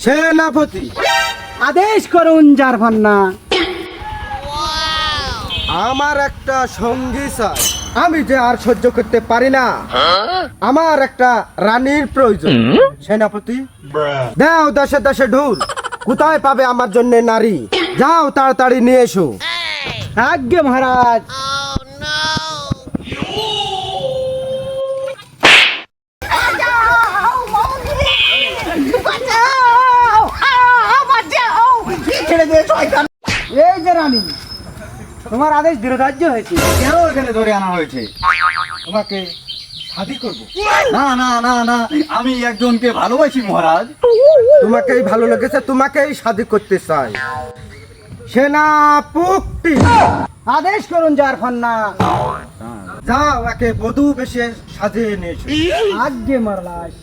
সেনাপতি, আদেশ করুন জারভান্না। আমার একটা সঙ্গী চাই। আমি যে আর সহ্য করতে পারি না, আমার একটা রানীর প্রয়োজন। সেনাপতি, দাও দশে দশে ঢুল, কোথায় পাবে আমার জন্য নারী? যাও তাড়াতাড়ি নিয়ে এসো। আজ্ঞে মহারাজ। এই যে রানী, তোমার আদেশ দৃঢ়ধার্য হয়েছে। কেন এখানে ধরে আনা হয়েছে? তোমাকে শাদি করবো। না না না না, আমি একজনকে ভালোবাসি মহারাজ। তোমাকেই ভালো লেগেছে, তোমাকেই শাদি করতে চাই। সেনাপতি, আদেশ করুন জারভান্না। যাও একে বধূ বেশে সাজিয়ে নিয়ে এসো। আজ্ঞে মহারাজ।